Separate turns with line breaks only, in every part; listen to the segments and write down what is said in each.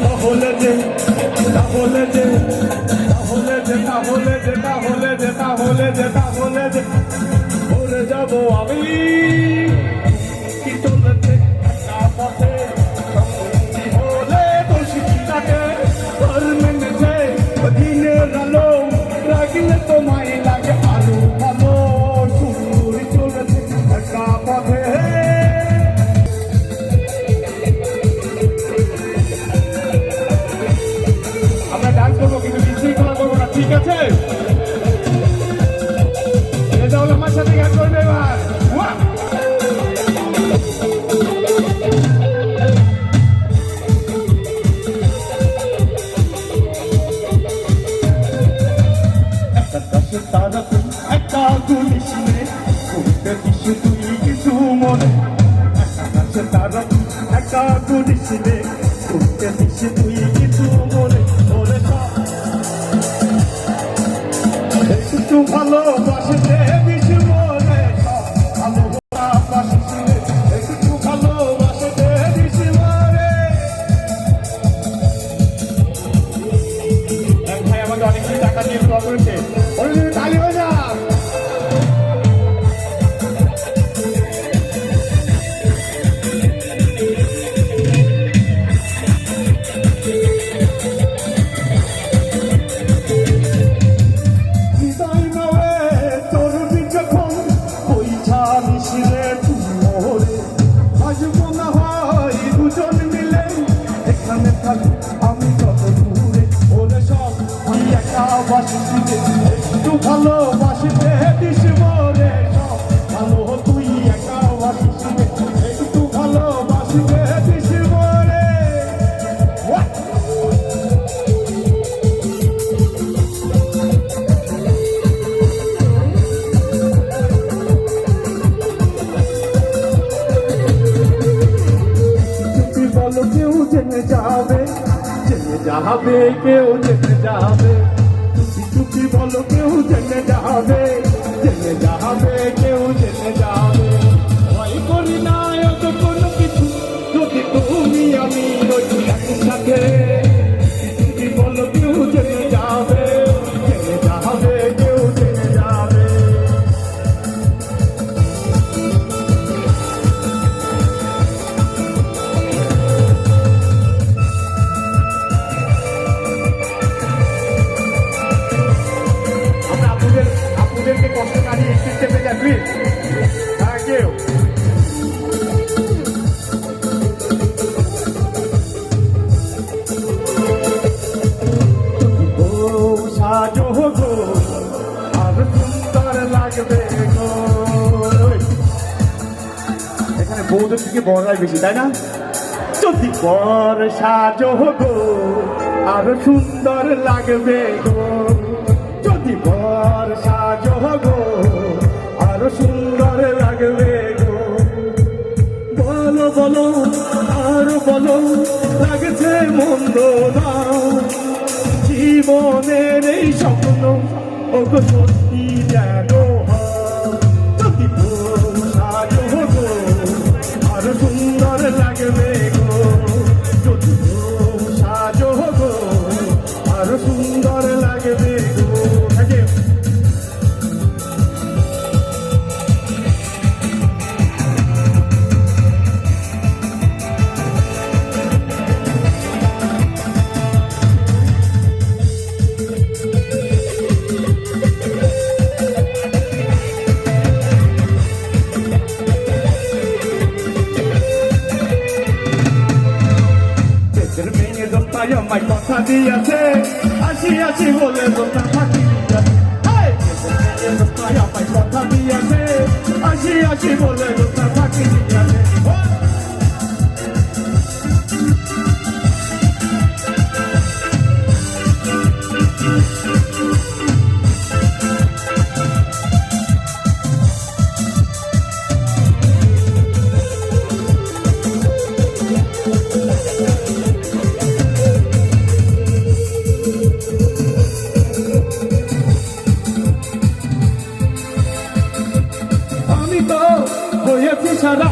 তাহলে যে তাহলে যে তাহলে যে তাহলে যে তাহলে যে তাহলে যে তাহলে যে ভরে যাব আমি কি চলেছে একা পথে হলে দোষীটাকে ঘর মেনেছে দিনের আলো রাগলে তোমায় লাগে আলো ভালো সুর চলেছে একা পথে ডান্স করবো কিন্তু বিশৃঙ্খলা করবো না, ঠিক আছে? রেজাউল আমার সাথে গান করবে এবার। একটা কাছে তারা তুই একটা গুলিস নে করতে দিস তুই কিছু মনে একটা কাছে তারা তুই একটা গুলিস নে করতে দিস তুই কিছু মনে একটু ভালোবাসতে দিস মনে ভালোবাসিস একটু ভালোবাসতে দিস মনে। ভাই আমাকে অনেকগুলি টাকা দিয়ে ড্র করেছে, তালি হয়ে যা। আমি কত দূরে ওরে সব আমি একা বাসিতে একটু ভালোবাসিতে দিস মরে সব ভালো তুই একা বাসিতে একটু ভালোবাসিতে দিস মরে। তুমি বলো কেউ জেনে যাবে যাবে কেউ জেনে যাবে চুপি বলো কেউ জেনে যাবে কেউ জেনে যাবে ভয় করি না অত কোনো কিছু যদি তুমি আমি ওই একসাথে চুপি বলো কেউ জেনে যাবে কেউ জেনে যাবে। কষ্ট কাটিয়ে একটু চেপে যান প্লিজ, থ্যাংক ইউ। সাজো গো আর সুন্দর লাগবে গো, এখানে বউদের থেকে বড়রাই বেশি তাই না? যদি বর সাজো গো আর সুন্দর লাগবে গো, যদি বর সাজো গো আরো সুন্দর লাগবে গো। বলো বলো আরো বলো লাগছে মন্দ না জীবনের এই স্বপ্ন ওগো সত্যি যেন যদি বর সাজো গো আরো সুন্দর লাগবে গো, যদি বর সাজো গো আরো সুন্দর লাগবে গো। আমায় কথা দিয়েছে আসি আসি বলে দোতা ফাঁকি দিয়েছে, আমায় কথা দিয়েছে আসি আসি বলে দোতা ফাঁকি দিয়েছে। আমি তো হয়েছি সারা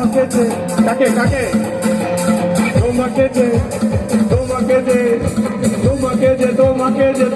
তোমাকে যে কাকে কাকে তোমাকে যে তোমাকে যে তোমাকে যে তোমাকে যে